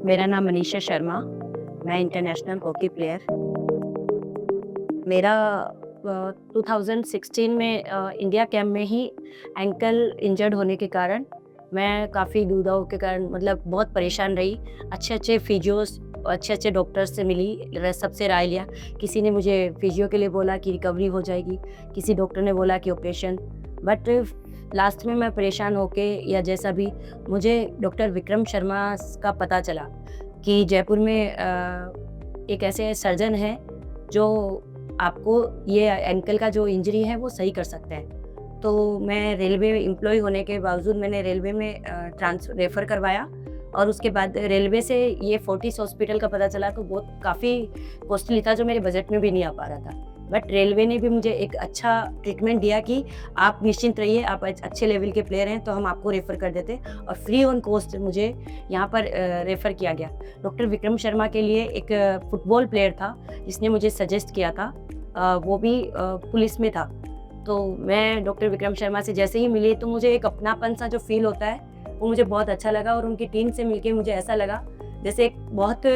मेरा नाम मनीषा शर्मा, मैं इंटरनेशनल हॉकी प्लेयर। मेरा 2016 में इंडिया कैंप में ही एंकल इंजर्ड होने के कारण मैं काफ़ी दुविधाओं के कारण मतलब बहुत परेशान रही। अच्छे-अच्छे फिजियोज़, अच्छे-अच्छे डॉक्टर्स से मिली, सबसे राय लिया। किसी ने मुझे फिजियो के लिए बोला कि रिकवरी हो जाएगी, किसी डॉक्टर ने बोला कि ऑपरेशन। बट लास्ट में मैं परेशान होके या जैसा भी मुझे डॉक्टर विक्रम शर्मा का पता चला कि जयपुर में एक ऐसे सर्जन हैं जो आपको ये एंकल का जो इंजरी है वो सही कर सकते हैं। तो मैं रेलवे एम्प्लॉय होने के बावजूद मैंने रेलवे में रेफ़र करवाया और उसके बाद रेलवे से ये फोर्टिस हॉस्पिटल का पता चला तो बहुत काफ़ी कॉस्टली था, जो मेरे बजट में भी नहीं आ पा रहा था। बट रेलवे ने भी मुझे एक अच्छा ट्रीटमेंट दिया कि आप निश्चिंत रहिए, आप अच्छे लेवल के प्लेयर हैं तो हम आपको रेफ़र कर देते हैं, और फ्री ऑन कॉस्ट मुझे यहाँ पर रेफ़र किया गया। डॉक्टर विक्रम शर्मा के लिए एक फुटबॉल प्लेयर था जिसने मुझे सजेस्ट किया था, वो भी पुलिस में था। तो मैं डॉक्टर विक्रम शर्मा से जैसे ही मिली तो मुझे एक अपनापन सा जो फ़ील होता है वो मुझे बहुत अच्छा लगा, और उनकी टीम से मिलके मुझे ऐसा लगा जैसे एक बहुत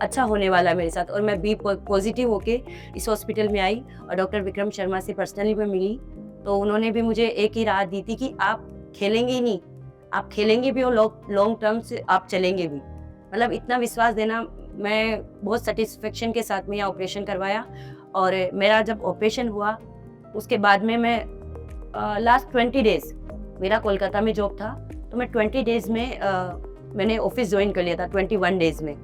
अच्छा होने वाला है मेरे साथ। और मैं बी पॉजिटिव होके इस हॉस्पिटल में आई और डॉक्टर विक्रम शर्मा से पर्सनली मैं मिली, तो उन्होंने भी मुझे एक ही राह दी थी कि आप खेलेंगे ही नहीं, आप खेलेंगे भी और लॉन्ग टर्म से आप चलेंगे भी। मतलब इतना विश्वास देना, मैं बहुत सेटिस्फेक्शन के साथ में यह ऑपरेशन करवाया। और मेरा जब ऑपरेशन हुआ उसके बाद में मैं लास्ट 20 डेज़, मेरा कोलकाता में जॉब था, तो मैं 20 डेज़ में मैंने ऑफिस ज्वाइन कर लिया था 21 डेज़ में।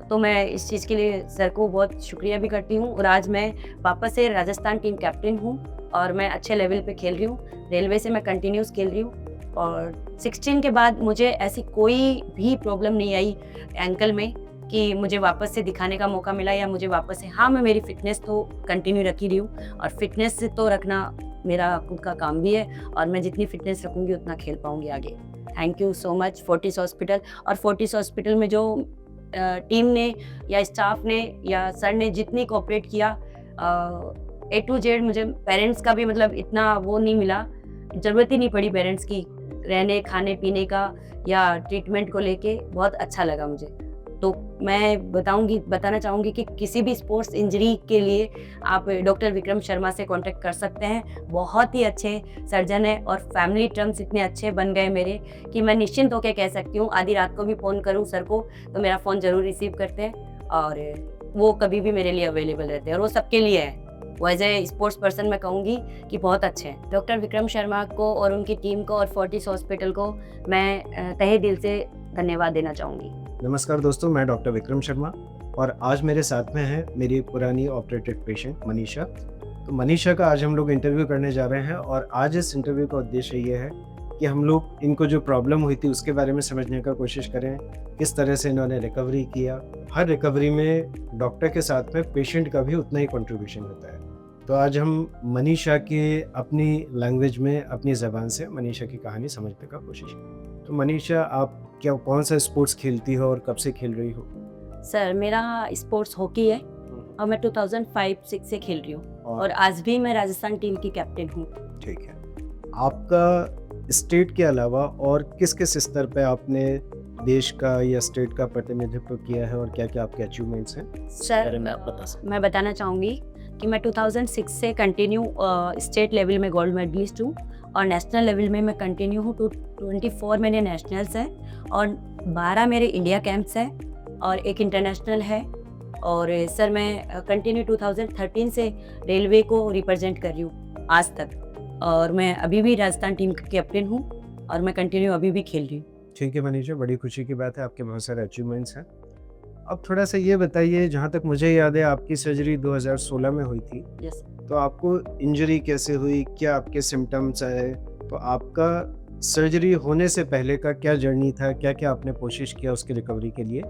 तो मैं इस चीज़ के लिए सर को बहुत शुक्रिया भी करती हूँ, और आज मैं वापस से राजस्थान टीम कैप्टन हूँ और मैं अच्छे लेवल पे खेल रही हूँ। रेलवे से मैं कंटिन्यूस खेल रही हूँ, और 16 के बाद मुझे ऐसी कोई भी प्रॉब्लम नहीं आई एंकल में कि मुझे वापस से दिखाने का मौका मिला या मुझे वापस से, हाँ, मैं मेरी फ़िटनेस तो कंटिन्यू रख ही रही हूँ, और फ़िटनेस से तो रखना मेरा खुद का काम भी है, और मैं जितनी फ़िटनेस रखूँगी उतना खेल पाऊँगी आगे। Thank you so much Fortis hospital. और फोर्टिस हॉस्पिटल में जो टीम ने या स्टाफ ने या सर ने जितनी कोऑपरेट किया, ए टू जेड, मुझे पेरेंट्स का भी मतलब इतना वो नहीं मिला, ज़रूरत ही नहीं पड़ी पेरेंट्स की रहने खाने पीने का या ट्रीटमेंट को लेके, बहुत अच्छा लगा मुझे। तो मैं बताना चाहूँगी कि किसी भी स्पोर्ट्स इंजरी के लिए आप डॉक्टर विक्रम शर्मा से कॉन्टैक्ट कर सकते हैं। बहुत ही अच्छे सर्जन हैं और फैमिली टर्म्स इतने अच्छे बन गए मेरे कि मैं निश्चिंत होकर कह सकती हूँ, आधी रात को भी फ़ोन करूँ सर को तो मेरा फ़ोन ज़रूर रिसीव करते हैं, और वो कभी भी मेरे लिए अवेलेबल रहते हैं, और वो सबके लिए है। वो एज़ ए स्पोर्ट्स पर्सन मैं कहूँगी कि बहुत अच्छे हैं। डॉक्टर विक्रम शर्मा को और उनकी टीम को और फोर्टिस हॉस्पिटल को मैं तहे दिल से धन्यवाद देना चाहूँगी। नमस्कार दोस्तों, मैं डॉक्टर विक्रम शर्मा और आज मेरे साथ में है मेरी पुरानी ऑपरेटेड पेशेंट मनीषा। तो मनीषा का आज हम लोग इंटरव्यू करने जा रहे हैं, और आज इस इंटरव्यू का उद्देश्य ये है कि हम लोग इनको जो प्रॉब्लम हुई थी उसके बारे में समझने का कोशिश करें, किस तरह से इन्होंने रिकवरी किया। हर रिकवरी में डॉक्टर के साथ में पेशेंट का भी उतना ही कंट्रीब्यूशन होता है। तो आज हम मनीषा के अपनी लैंग्वेज में, अपनी ज़बान से मनीषा की कहानी समझने का कोशिश करें। तो मनीषा, आप कौन सा स्पोर्ट्स खेलती हो और कब से खेल रही हो? सर, मेरा स्पोर्ट्स हॉकी है और मैं 2005-6 से खेल रही हूँ, और आज भी मैं राजस्थान टीम की कैप्टन हूँ। ठीक है। आपका स्टेट के अलावा और किस-किस स्तर पे आपने देश का या स्टेट का प्रतिनिधित्व किया है, और क्या-क्या आपके अचीवमेंट्स हैं? सर, मैं बताना चाहूँगी कि मैं 2006 से कंटिन्यू स्टेट लेवल में गोल्ड मेडलिस्ट हूँ, और नेशनल लेवल में मैं कंटिन्यू हूँ। 24 मेरे नेशनल्स हैं और 12 मेरे इंडिया कैंप्स हैं और एक इंटरनेशनल है। और सर, मैं कंटिन्यू 2013 से रेलवे को रिप्रेजेंट कर रही हूँ आज तक, और मैं अभी भी राजस्थान टीम का कैप्टन हूँ और मैं कंटिन्यू अभी भी खेल रही हूँ। ठीक है मनीषा, बड़ी खुशी की बात है, आपके बहुत सारे अचीवमेंट्स हैं। अब थोड़ा सा ये बताइए, जहाँ तक मुझे याद है आपकी सर्जरी 2016 में हुई थी। यस। तो आपको इंजरी कैसे हुई, क्या आपके सिम्टम्स आए? तो आपका सर्जरी होने से पहले का क्या जर्नी था, क्या-क्या आपने कोशिश किया उसकी रिकवरी के लिए?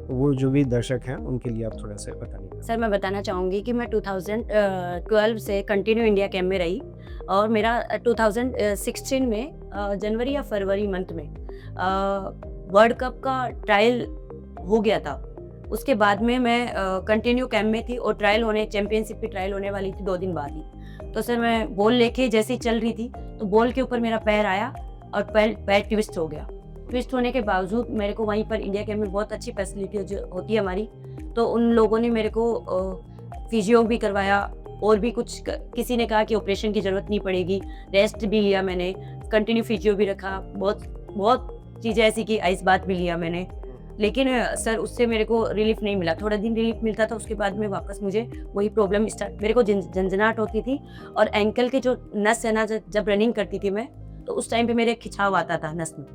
वो जो भी दर्शक हैं उनके लिए आप थोड़ा सा बताइए। सर, मैं बताना चाहूँगी कि मैं 2012 से कंटिन्यू इंडिया कैंप में रही, और मेरा 2016 में जनवरी या फरवरी मंथ में वर्ल्ड कप का ट्रायल हो गया था। उसके बाद में मैं कंटिन्यू कैंप में थी, और चैंपियनशिप की ट्रायल होने वाली थी 2 दिन बाद ही। तो सर, मैं बॉल लेके जैसे ही चल रही थी तो बॉल के ऊपर मेरा पैर आया और पैर ट्विस्ट हो गया, ट्विस्ट होने के बावजूद मेरे को वहीं पर इंडिया कैंप में बहुत अच्छी फैसिलिटी जो होती है हमारी, तो उन लोगों ने मेरे को फिजियो भी करवाया और भी कुछ किसी ने कहा कि ऑपरेशन की ज़रूरत नहीं पड़ेगी, रेस्ट भी लिया मैंने, कंटिन्यू फिजियो भी रखा, बहुत बहुत चीज़ें ऐसी की, आइस बात भी लिया मैंने। लेकिन सर उससे मेरे को रिलीफ नहीं मिला, थोड़ा दिन रिलीफ मिलता था, उसके बाद में वापस मुझे वही प्रॉब्लम स्टार्ट, मेरे को झंझनाहट होती थी और एंकल के जो नस है ना, जब रनिंग करती थी मैं, तो उस टाइम पे मेरे खिंचाव आता था नस में।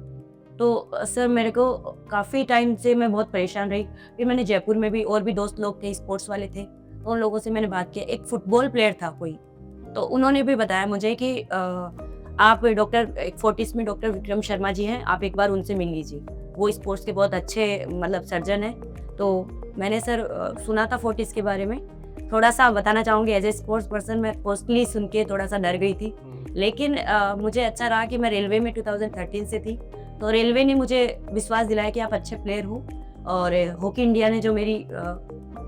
तो सर मेरे को काफ़ी टाइम से मैं बहुत परेशान रही। फिर मैंने जयपुर में भी और भी दोस्त लोग थे, स्पोर्ट्स वाले थे, तो उन लोगों से मैंने बात किया। एक फुटबॉल प्लेयर था कोई, तो उन्होंने भी बताया मुझे कि आप डॉक्टर एक फोर्टिस में डॉक्टर विक्रम शर्मा जी हैं, आप एक बार उनसे मिल लीजिए, वो स्पोर्ट्स के बहुत अच्छे मतलब सर्जन हैं। तो मैंने सर सुना था फोर्टिस के बारे में, थोड़ा सा बताना चाहूँगी। एज ए स्पोर्ट्स पर्सन मैं पर्सनली सुन के थोड़ा सा डर गई थी, लेकिन मुझे अच्छा रहा कि मैं रेलवे में 2013 से थी, तो रेलवे ने मुझे विश्वास दिलाया कि आप अच्छे प्लेयर हो। और हॉकी इंडिया ने जो मेरी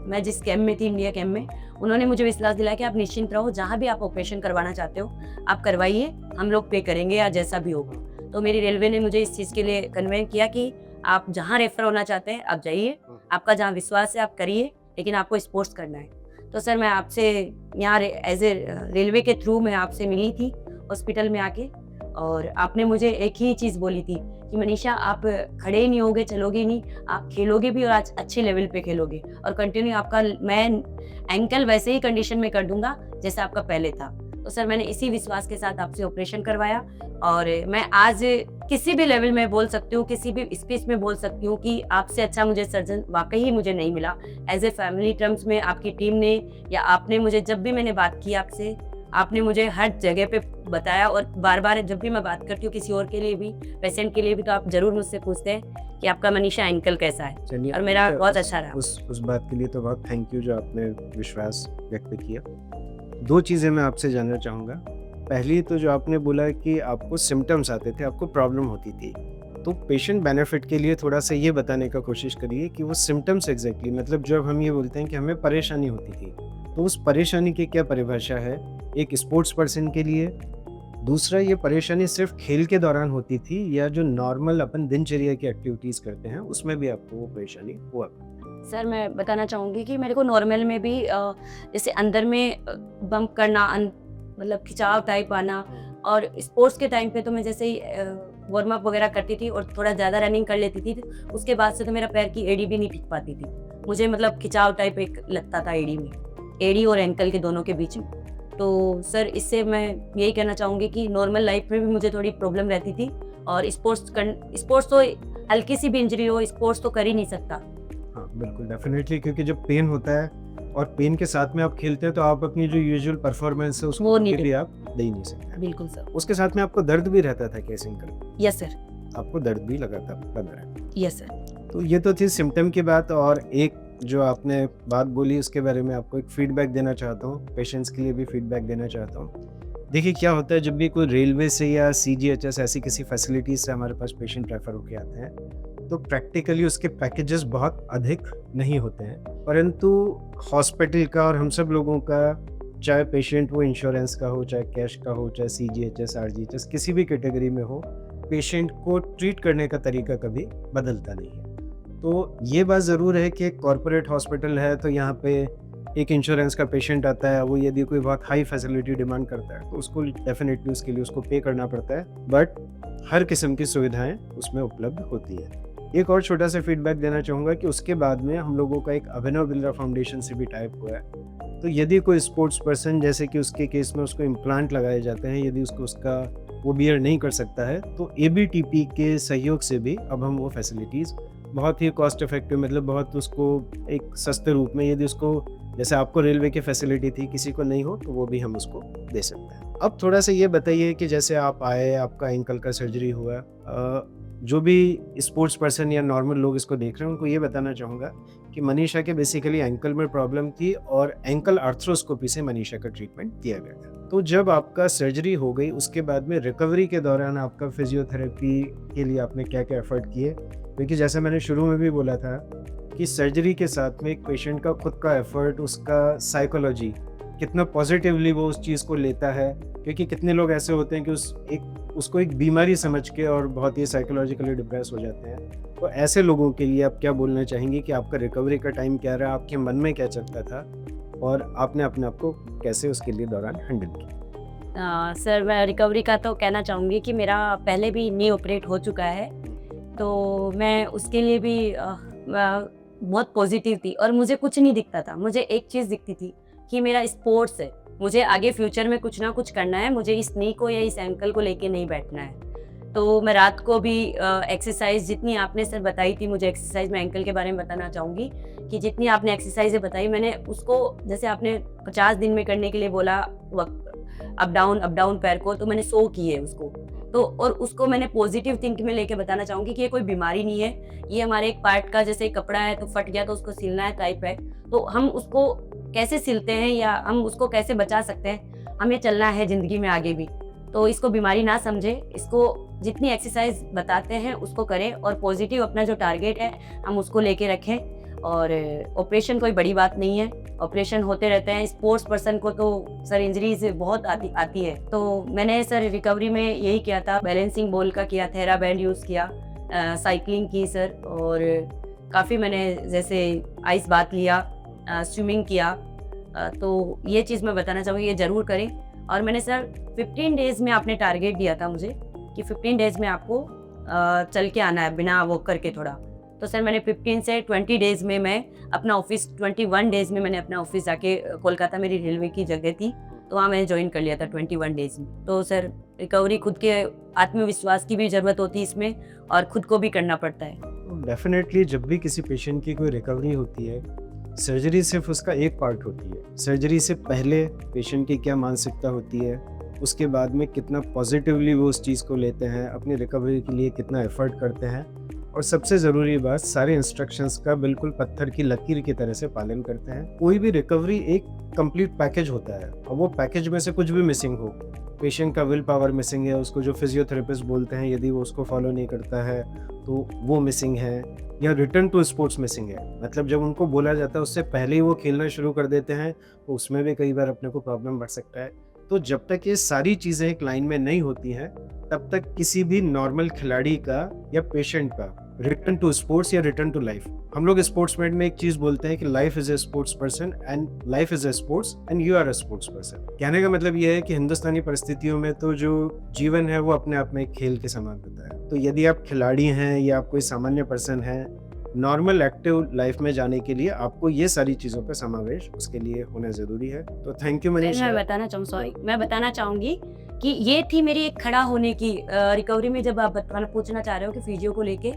मैं जिस कैम्प में थी, इंडिया कैम्प में, उन्होंने मुझे विश्वास दिलाया कि आप निश्चिंत रहो, जहाँ भी आप ऑपरेशन करवाना चाहते हो आप करवाइए, हम लोग पे करेंगे या जैसा भी होगा। तो मेरी रेलवे ने मुझे इस चीज़ के लिए कन्वे किया कि आप जहाँ रेफर होना चाहते हैं आप जाइए, आपका जहाँ विश्वास है आप करिए, लेकिन आपको स्पोर्ट्स करना है। तो सर मैं आपसे यहाँ एज ए रेलवे के थ्रू मैं आपसे मिली थी हॉस्पिटल में आके, और आपने मुझे एक ही चीज़ बोली थी कि मनीषा आप खड़े ही नहीं होगे, चलोगे नहीं, आप खेलोगे भी और आज अच्छे लेवल पे खेलोगे, और कंटिन्यू आपका मैं एंकल वैसे ही कंडीशन में कर दूंगा जैसा आपका पहले था। तो सर मैंने इसी विश्वास के साथ आपसे ऑपरेशन करवाया, और मैं आज किसी भी लेवल में बोल सकती हूँ, किसी भी स्पीच में बोल सकती हूँ कि आपसे अच्छा मुझे सर्जन वाकई ही मुझे नहीं मिला। एज ए फैमिली टर्म्स में आपकी टीम ने या आपने मुझे, जब भी मैंने बात की आपसे, आपने मुझे हर जगह पे बताया, और बार बार जब भी मैं बात करती हूँ किसी और के लिए भी, पेशेंट के लिए भी, तो आप जरूर मुझसे पूछते हैं कि आपका मनीषा एंकल कैसा है, चलिए, और मेरा बहुत अच्छा रहा। उस बात के लिए तो बहुत थैंक यू जो आपने विश्वास व्यक्त किया। दो चीज़ें मैं आपसे जानना चाहूँगा। पहली तो जो आपने बोला कि आपको सिम्टम्स आते थे, आपको प्रॉब्लम होती थी, तो पेशेंट बेनिफिट के लिए थोड़ा सा ये बताने का कोशिश करिए कि वो सिम्टम्स एग्जैक्टली, मतलब जब हम ये बोलते हैं कि हमें परेशानी होती थी, तो उस परेशानी की क्या परिभाषा है एक स्पोर्ट्स पर्सन के लिए। दूसरा, ये परेशानी सिर्फ खेल के दौरान होती थी या जो नॉर्मल अपन दिनचर्या की एक्टिविटीज़ करते हैं उसमें भी आपको वो परेशानी हुआ? सर मैं बताना चाहूँगी कि मेरे को नॉर्मल में भी जैसे अंदर में बम्प करना, मतलब खिंचाव टाइप आना, और स्पोर्ट्स के टाइम पे तो मैं जैसे ही वार्म अप वगैरह करती थी और थोड़ा ज़्यादा रनिंग कर लेती थी, उसके बाद से तो मेरा पैर की एड़ी भी नहीं टिक पाती थी, मुझे मतलब खिंचाव टाइप एक लगता था एड़ी में, एड़ी और एंकल के दोनों के बीच में। तो सर इससे मैं यही कहना चाहूँगी कि नॉर्मल लाइफ में भी मुझे थोड़ी प्रॉब्लम रहती थी, और स्पोर्ट्स तो हल्की सी भी इंजरी हो, स्पोर्ट्स तो कर ही नहीं सकता। हाँ, बिल्कुल डेफिनेटली, क्योंकि जब पेन होता है और पेन के साथ में आप खेलते हैं तो आप अपनी जो यूजुअल परफॉर्मेंस है उसको वो नहीं भी आप दे ही नहीं सकते। बिल्कुल सर। उसके साथ में आपको दर्द भी रहता था कैसे कर? Yes sir. आपको दर्द भी लगातार बन रहा है? Yes sir. तो ये तो थी सिम्टम की बात, और एक जो आपने बात बोली उसके बारे में आपको एक फीडबैक देना चाहता हूँ, पेशेंट्स के लिए भी फीडबैक देना चाहता हूँ। देखिए क्या होता है, जब भी कोई रेलवे से या CGHS ऐसी किसी फैसिलिटीज से हमारे पास पेशेंट रेफर होके आते हैं, तो प्रैक्टिकली उसके पैकेजेस बहुत अधिक नहीं होते हैं, परंतु हॉस्पिटल का और हम सब लोगों का, चाहे पेशेंट वो इंश्योरेंस का हो, चाहे कैश का हो, चाहे CGHS RGHS किसी भी कैटेगरी में हो, पेशेंट को ट्रीट करने का तरीका कभी बदलता नहीं है। तो ये बात ज़रूर है कि एक कॉर्पोरेट हॉस्पिटल है, तो यहाँ पे एक इंश्योरेंस का पेशेंट आता है, वो यदि कोई बहुत हाई फैसिलिटी डिमांड करता है तो उसको डेफिनेटली उसके लिए उसको पे करना पड़ता है, बट हर किस्म की सुविधाएं उसमें उपलब्ध होती है। एक और छोटा सा फीडबैक देना चाहूँगा कि उसके बाद में हम लोगों का एक अभिनव बिंद्रा फाउंडेशन से भी टाइप हुआ है, तो यदि कोई स्पोर्ट्स पर्सन, जैसे कि उसके केस में उसको इम्प्लांट लगाए जाते हैं, यदि उसका वो बियर नहीं कर सकता है, तो ABTP के सहयोग से भी अब हम वो फैसिलिटीज़ बहुत ही कॉस्ट इफेक्टिव, मतलब बहुत उसको एक सस्ते रूप में, यदि उसको जैसे आपको रेलवे की फैसिलिटी थी किसी को नहीं हो तो वो भी हम उसको दे सकते हैं। अब थोड़ा सा ये बताइए कि जैसे आप आए, आपका एंकल का सर्जरी हुआ, जो भी स्पोर्ट्स पर्सन या नॉर्मल लोग इसको देख रहे हैं उनको ये बताना चाहूँगा कि मनीषा के बेसिकली एंकल में प्रॉब्लम थी और एंकल आर्थ्रोस्कोपी से मनीषा का ट्रीटमेंट दिया गया था। तो जब आपका सर्जरी हो गई उसके बाद में रिकवरी के दौरान आपका फिजियोथेरेपी के लिए आपने क्या क्या एफर्ट किए, क्योंकि जैसे मैंने शुरू में भी बोला था कि सर्जरी के साथ में एक पेशेंट का खुद का एफर्ट, उसका साइकोलॉजी कितना पॉजिटिवली वो उस चीज़ को लेता है, क्योंकि कितने लोग ऐसे होते हैं कि उस एक उसको एक बीमारी समझ के और बहुत ही साइकोलॉजिकली डिप्रेस हो जाते हैं। तो ऐसे लोगों के लिए आप क्या बोलना चाहेंगे कि आपका रिकवरी का टाइम क्या रहा, आपके मन में क्या चलता था और आपने अपने आप को कैसे उसके लिए दौरान हैंडल किया? सर मैं रिकवरी का तो कहना चाहूँगी कि मेरा पहले भी नी ऑपरेट हो चुका है, तो मैं उसके लिए भी बहुत पॉजिटिव थी और मुझे कुछ नहीं दिखता था। मुझे एक चीज़ दिखती थी कि मेरा स्पोर्ट्स है, मुझे आगे फ्यूचर में कुछ ना कुछ करना है, मुझे इस नी को या इस एंकल को लेके नहीं बैठना है। तो मैं रात को भी एक्सरसाइज जितनी आपने सर बताई थी, मुझे एक्सरसाइज मैं एंकल के बारे में बताना चाहूँगी कि जितनी आपने एक्सरसाइजें बताई मैंने उसको, जैसे आपने 50 दिन में करने के लिए बोला अप डाउन पैर को, तो मैंने 100 किए उसको। तो और उसको मैंने पॉजिटिव थिंक में लेके बताना चाहूँगी कि ये कोई बीमारी नहीं है, ये हमारे एक पार्ट का, जैसे कपड़ा है तो फट गया तो उसको सिलना है टाइप है, तो हम उसको कैसे सिलते हैं या हम उसको कैसे बचा सकते हैं, हमें चलना है ज़िंदगी में आगे भी। तो इसको बीमारी ना समझे, इसको जितनी एक्सरसाइज बताते हैं उसको करें और पॉजिटिव अपना जो टारगेट है हम उसको लेके रखें। और ऑपरेशन कोई बड़ी बात नहीं है, ऑपरेशन होते रहते हैं। स्पोर्ट्स पर्सन को तो सर इंजरीज बहुत आती है। तो मैंने सर रिकवरी में यही किया था, बैलेंसिंग बॉल का किया, थेरा बैंड यूज़ किया, साइकिलिंग की सर, और काफ़ी मैंने जैसे आइस बाथ लिया, स्विमिंग किया। तो ये चीज़ मैं बताना चाहूँगी, ये ज़रूर करें। और मैंने सर 15 डेज़ में आपने टारगेट दिया था मुझे कि 15 डेज़ में आपको चल के आना है बिना वॉक करके थोड़ा। तो सर मैंने 15 से 20 डेज़ में मैं अपना ऑफिस, 21 डेज़ में मैंने अपना ऑफिस जाके, कोलकाता मेरी रेलवे की जगह थी, तो वहाँ मैंने ज्वाइन कर लिया था 21 डेज़ में। तो सर रिकवरी खुद के आत्मविश्वास की भी ज़रूरत होती है इसमें, और खुद को भी करना पड़ता है। डेफिनेटली जब भी किसी पेशेंट की कोई रिकवरी होती है, सर्जरी सिर्फ उसका एक पार्ट होती है। सर्जरी से पहले पेशेंट की क्या मानसिकता होती है, उसके बाद में कितना पॉजिटिवली वो उस चीज़ को लेते हैं, अपनी रिकवरी के लिए कितना एफर्ट करते हैं, और सबसे ज़रूरी बात, सारे इंस्ट्रक्शंस का बिल्कुल पत्थर की लकीर की तरह से पालन करते हैं। कोई भी रिकवरी एक कंप्लीट पैकेज होता है, और वो पैकेज में से कुछ भी मिसिंग हो, पेशेंट का विल पावर मिसिंग है, उसको जो फिजियोथेरेपिस्ट बोलते हैं यदि वो उसको फॉलो नहीं करता है तो वो मिसिंग है, या रिटर्न टू स्पोर्ट्स मिसिंग है, मतलब जब उनको बोला जाता है उससे पहले ही वो खेलना शुरू कर देते हैं, तो उसमें भी कई बार अपने को प्रॉब्लम बढ़ सकता है। तो जब तक ये सारी चीज़ें एक लाइन में नहीं होती हैं, तब तक किसी भी नॉर्मल खिलाड़ी का या पेशेंट का रिटर्न टू स्पोर्ट्स या रिटर्न टू लाइफ, हम लोग स्पोर्ट्समैन में एक चीज बोलते हैं कि life is a sports person and life is a sports and you are a sports person. कहने का मतलब यह है कि हिंदुस्तानी परिस्थितियों में तो जो जीवन है वो अपने आप में एक खेल के समान होता है। तो यदि आप खिलाड़ी हैं या आप कोई सामान्य पर्सन है, नॉर्मल एक्टिव लाइफ में जाने के लिए आपको ये सारी चीज़ों का समावेश उसके लिए होना ज़रूरी है। तो थैंक यू मनीषा। मैं बताना चाहूँगी कि ये थी मेरी एक खड़ा होने की रिकवरी में। जब आप पूछना चाह रहे हो कि फिजियो को लेके,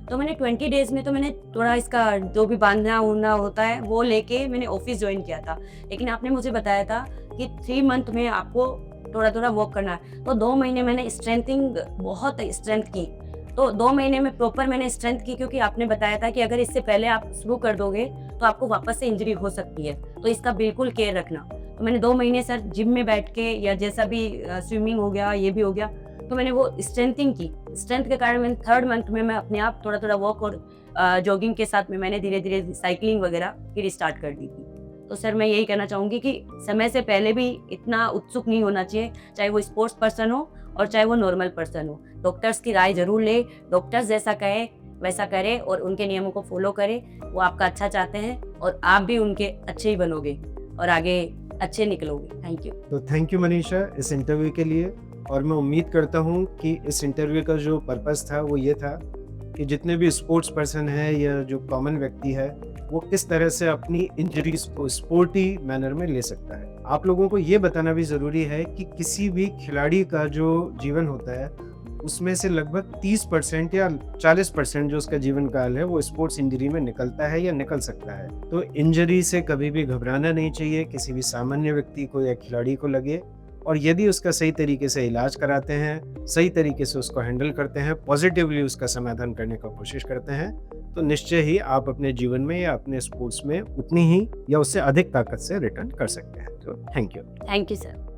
तो मैंने 20 डेज़ में तो मैंने थोड़ा इसका जो भी बांधना उड़ना होता है वो लेके मैंने ऑफिस ज्वाइन किया था। लेकिन आपने मुझे बताया था कि 3 मंथ में आपको थोड़ा थोड़ा वॉक करना है, तो 2 महीने मैंने स्ट्रेंथिंग, बहुत स्ट्रेंथ की। तो 2 महीने में प्रॉपर मैंने स्ट्रेंथ की, क्योंकि आपने बताया था कि अगर इससे पहले आप शुरू कर दोगे तो आपको वापस से इंजरी हो सकती है, तो इसका बिल्कुल केयर रखना। तो मैंने 2 महीने सर जिम में बैठ के, या जैसा भी स्विमिंग हो गया, ये भी हो गया, तो मैंने वो स्ट्रेंथिंग की। स्ट्रेंथ के कारण मैंने 3rd मंथ में मैं अपने आप थोड़ा थोड़ा वॉक और जॉगिंग के साथ में मैंने धीरे धीरे साइकिलिंग वगैरह फिर स्टार्ट कर दी थी। तो सर मैं यही कहना चाहूँगी कि समय से पहले भी इतना उत्सुक नहीं होना चाहिए, चाहे वो स्पोर्ट्स पर्सन हो और चाहे वो नॉर्मल पर्सन हो। डॉक्टर्स की राय जरूर ले, डॉक्टर्स जैसा कहे वैसा करे और उनके नियमों को फॉलो करे। वो आपका अच्छा चाहते हैं और आप भी उनके अच्छे ही बनोगे और आगे अच्छे निकलोगे। Thank you. तो थैंक यू मनीषा इस इंटरव्यू के लिए, और मैं उम्मीद करता हूँ कि इस इंटरव्यू का जो पर्पस था वो ये था कि जितने भी स्पोर्ट्स पर्सन है या जो कॉमन व्यक्ति है, वो किस तरह से अपनी इंजरीज को स्पोर्टी मैनर में ले सकता है। आप लोगों को ये बताना भी ज़रूरी है कि किसी भी खिलाड़ी का जो जीवन होता है उसमें से लगभग 30% या 40% जो उसका जीवन काल है वो स्पोर्ट्स इंजरी में निकलता है या निकल सकता है। तो इंजरी से कभी भी घबराना नहीं चाहिए, किसी भी सामान्य व्यक्ति को या खिलाड़ी को लगे, और यदि उसका सही तरीके से इलाज कराते हैं, सही तरीके से उसको हैंडल करते हैं, पॉजिटिवली उसका समाधान करने का कोशिश करते हैं, तो निश्चय ही आप अपने जीवन में या अपने स्पोर्ट्स में उतनी ही या उससे अधिक ताकत से रिटर्न कर सकते हैं। तो thank you. Thank you sir.